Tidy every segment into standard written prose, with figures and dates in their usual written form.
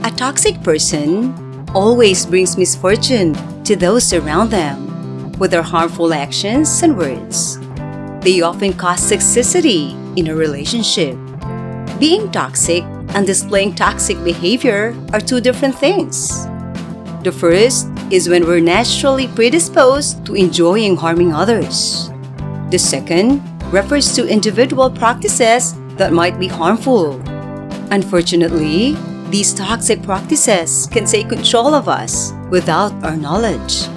A toxic person always brings misfortune to those around them with their harmful actions and words. They often cause toxicity in a relationship. Being toxic and displaying toxic behavior are two different things. The first is when we're naturally predisposed to enjoying harming others. The second refers to individual practices that might be harmful. Unfortunately, these toxic practices can take control of us without our knowledge.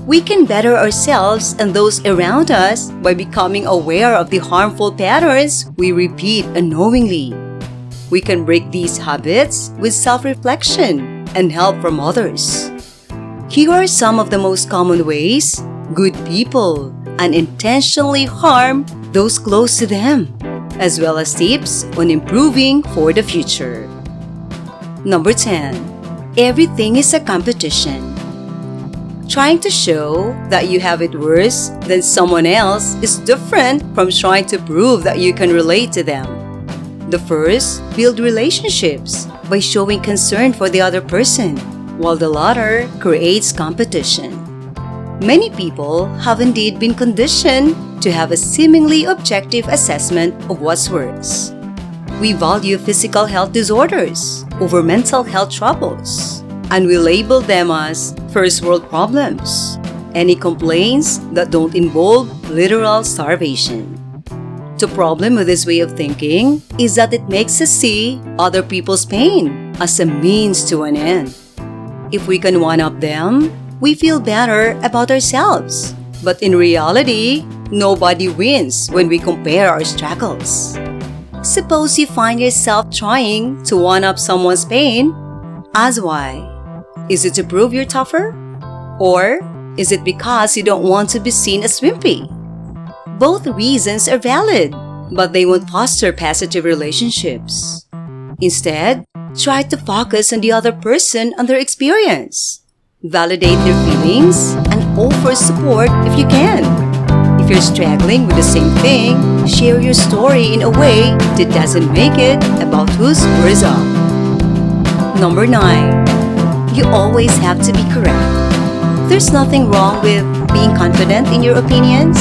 We can better ourselves and those around us by becoming aware of the harmful patterns we repeat unknowingly. We can break these habits with self-reflection and help from others. Here are some of the most common ways good people unintentionally harm those close to them, as well as tips on improving for the future. Number 10. Everything is a competition. Trying to show that you have it worse than someone else is different from trying to prove that you can relate to them. The first, build relationships by showing concern for the other person, while the latter creates competition. Many people have indeed been conditioned to have a seemingly objective assessment of what's worse. We value physical health disorders over mental health troubles, and we label them as first world problems. Any complaints that don't involve literal starvation. The problem with this way of thinking is that it makes us see other people's pain as a means to an end. If we can one-up them, we feel better about ourselves. But in reality, nobody wins when we compare our struggles. Suppose you find yourself trying to one-up someone's pain. Ask why. Is it to prove you're tougher? Or is it because you don't want to be seen as wimpy? Both reasons are valid, but they won't foster positive relationships. Instead, try to focus on the other person and their experience. Validate their feelings and offer support if you can. If you're struggling with the same thing, share your story in a way that doesn't make it about who's worse off. Number 9. You always have to be correct. There's nothing wrong with being confident in your opinions.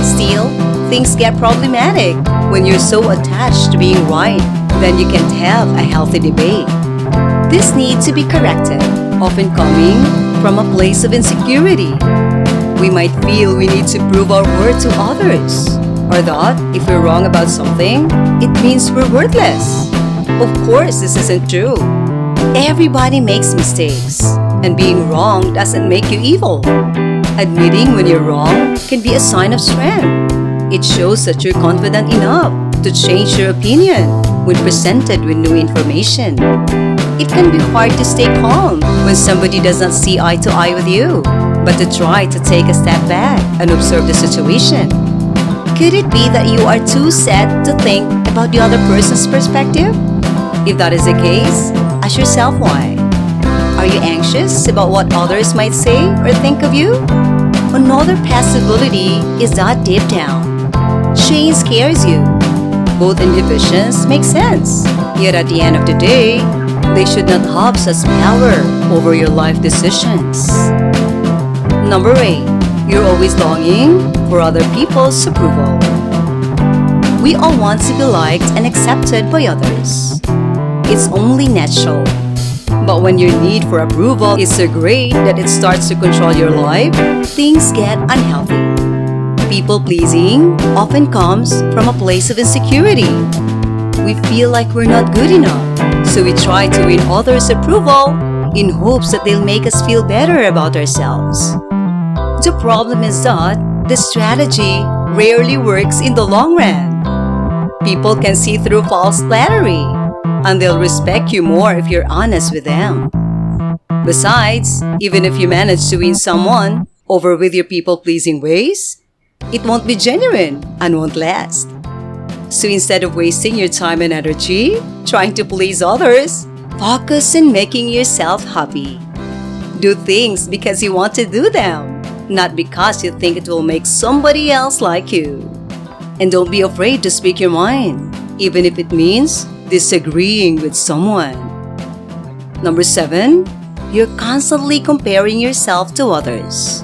Still, things get problematic when you're so attached to being right, then you can't have a healthy debate. This needs to be corrected, often coming from a place of insecurity. We might feel we need to prove our worth to others, or that if we're wrong about something, it means we're worthless. Of course, this isn't true. Everybody makes mistakes, and being wrong doesn't make you evil. Admitting when you're wrong can be a sign of strength. It shows that you're confident enough to change your opinion when presented with new information. It can be hard to stay calm when somebody does not see eye to eye with you, but to try to take a step back and observe the situation. Could it be that you are too sad to think about the other person's perspective? If that is the case, ask yourself why. Are you anxious about what others might say or think of you? Another possibility is that deep down, change scares you. Both inhibitions make sense, yet at the end of the day, they should not have such power over your life decisions. Number 8. You're always longing for other people's approval. We all want to be liked and accepted by others. It's only natural. But when your need for approval is so great that it starts to control your life, things get unhealthy. People-pleasing often comes from a place of insecurity. We feel like we're not good enough, so we try to win others' approval in hopes that they'll make us feel better about ourselves. The problem is that the strategy rarely works in the long run. People can see through false flattery, and they'll respect you more if you're honest with them. Besides, even if you manage to win someone over with your people-pleasing ways, it won't be genuine and won't last. So instead of wasting your time and energy trying to please others, focus on making yourself happy. Do things because you want to do them, not because you think it will make somebody else like you. And don't be afraid to speak your mind, even if it means disagreeing with someone. Number 7, you're constantly comparing yourself to others.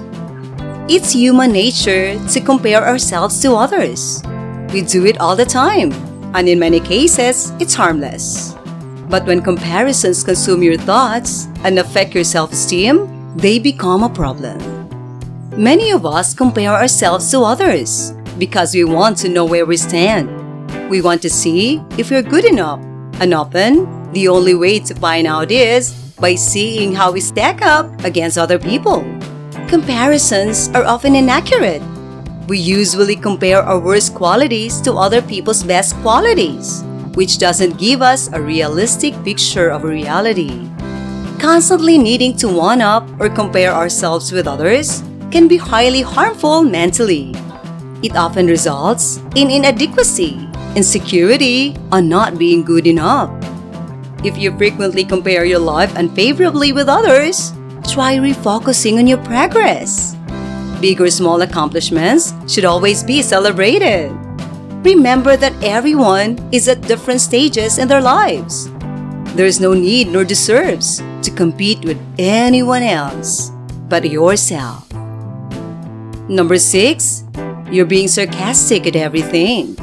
It's human nature to compare ourselves to others. We do it all the time, and in many cases, it's harmless. But when comparisons consume your thoughts and affect your self-esteem, they become a problem. Many of us compare ourselves to others because we want to know where we stand. We want to see if we're good enough, and often, the only way to find out is by seeing how we stack up against other people. Comparisons are often inaccurate. We usually compare our worst qualities to other people's best qualities, which doesn't give us a realistic picture of reality. Constantly needing to one-up or compare ourselves with others can be highly harmful mentally. It often results in inadequacy, insecurity, and not being good enough. If you frequently compare your life unfavorably with others, try refocusing on your progress. Big or small accomplishments should always be celebrated. Remember that everyone is at different stages in their lives. There is no need nor deserves to compete with anyone else but yourself. Number 6, you're being sarcastic at everything.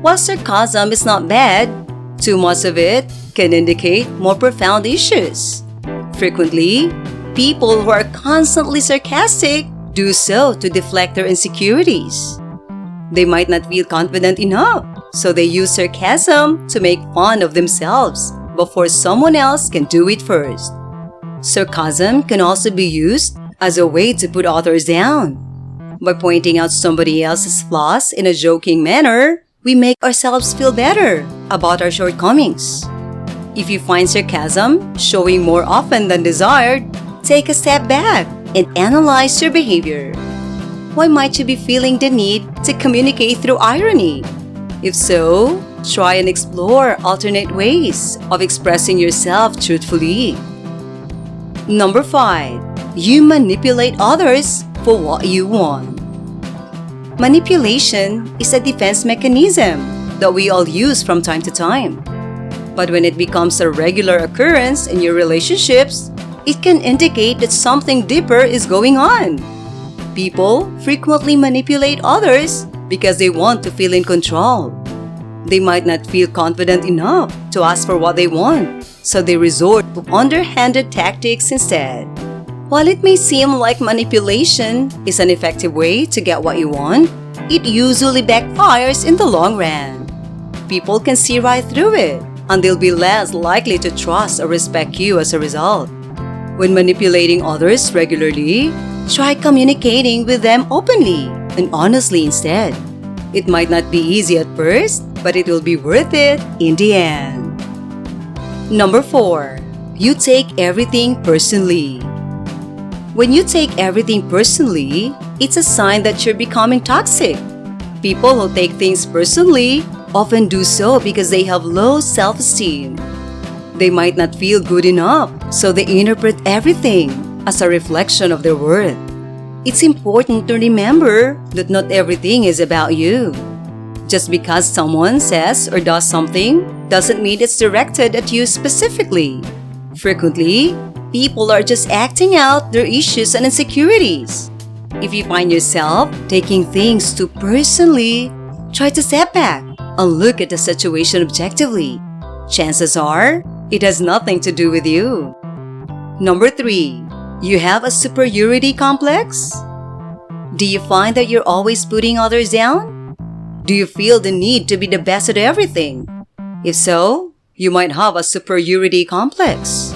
While sarcasm is not bad, too much of it can indicate more profound issues. Frequently, people who are constantly sarcastic do so to deflect their insecurities. They might not feel confident enough, so they use sarcasm to make fun of themselves before someone else can do it first. Sarcasm can also be used as a way to put others down. By pointing out somebody else's flaws in a joking manner, we make ourselves feel better about our shortcomings. If you find sarcasm showing more often than desired, take a step back and analyze your behavior. Why might you be feeling the need to communicate through irony? If so, try and explore alternate ways of expressing yourself truthfully. Number 5, you manipulate others for what you want. Manipulation is a defense mechanism that we all use from time to time. But when it becomes a regular occurrence in your relationships, it can indicate that something deeper is going on. People frequently manipulate others because they want to feel in control. They might not feel confident enough to ask for what they want, so they resort to underhanded tactics instead. While it may seem like manipulation is an effective way to get what you want, it usually backfires in the long run. People can see right through it, and they'll be less likely to trust or respect you as a result. When manipulating others regularly, try communicating with them openly and honestly instead. It might not be easy at first, but it will be worth it in the end. Number 4, you take everything personally. When you take everything personally, it's a sign that you're becoming toxic. People who take things personally often do so because they have low self-esteem. They might not feel good enough, so they interpret everything as a reflection of their worth. It's important to remember that not everything is about you. Just because someone says or does something doesn't mean it's directed at you specifically. Frequently, people are just acting out their issues and insecurities. If you find yourself taking things too personally, try to step back and look at the situation objectively. Chances are, it has nothing to do with you. Number 3, you have a superiority complex? Do you find that you're always putting others down? Do you feel the need to be the best at everything? If so, you might have a superiority complex.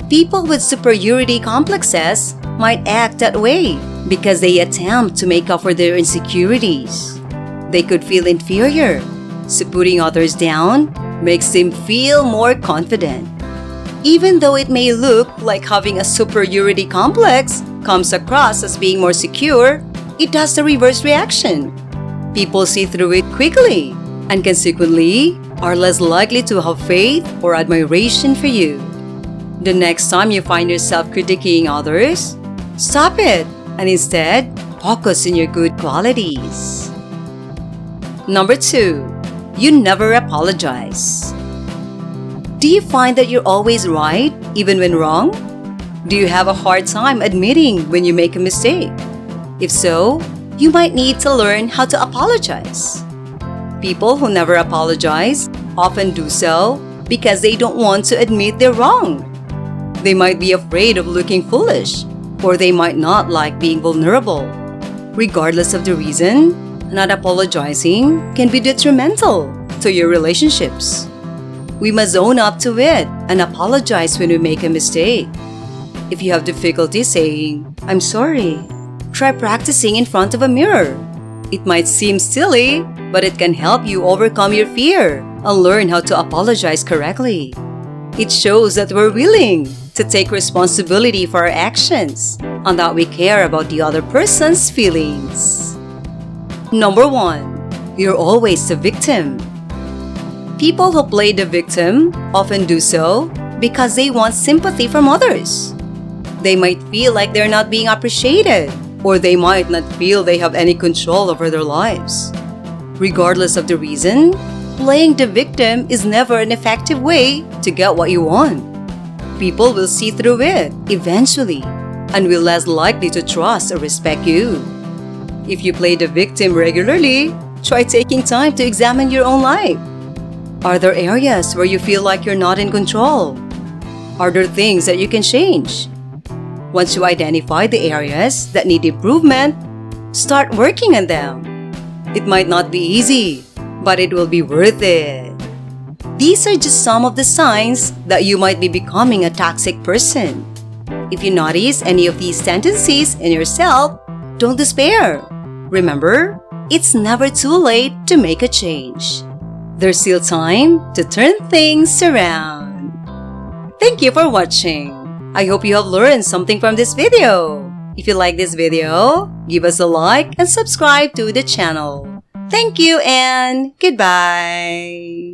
People with superiority complexes might act that way because they attempt to make up for their insecurities. They could feel inferior, so putting others down makes them feel more confident. Even though it may look like having a superiority complex comes across as being more secure, it does the reverse reaction. People see through it quickly and consequently are less likely to have faith or admiration for you. The next time you find yourself critiquing others, stop it and instead focus on your good qualities. Number 2, you never apologize. Do you find that you're always right, even when wrong? Do you have a hard time admitting when you make a mistake? If so, you might need to learn how to apologize. People who never apologize often do so because they don't want to admit they're wrong. They might be afraid of looking foolish, or they might not like being vulnerable. Regardless of the reason, not apologizing can be detrimental to your relationships. We must own up to it and apologize when we make a mistake. If you have difficulty saying, "I'm sorry," try practicing in front of a mirror. It might seem silly, but it can help you overcome your fear and learn how to apologize correctly. It shows that we're willing to take responsibility for our actions and that we care about the other person's feelings. Number 1. You're always the victim. People who play the victim often do so because they want sympathy from others. They might feel like they're not being appreciated, or they might not feel they have any control over their lives. Regardless of the reason, playing the victim is never an effective way to get what you want. People will see through it eventually and will less likely to trust or respect you. If you play the victim regularly, try taking time to examine your own life. Are there areas where you feel like you're not in control? Are there things that you can change? Once you identify the areas that need improvement, start working on them. It might not be easy, but it will be worth it. These are just some of the signs that you might be becoming a toxic person. If you notice any of these tendencies in yourself, don't despair. Remember, it's never too late to make a change. There's still time to turn things around. Thank you for watching. I hope you have learned something from this video. If you like this video, give us a like and subscribe to the channel. Thank you and goodbye.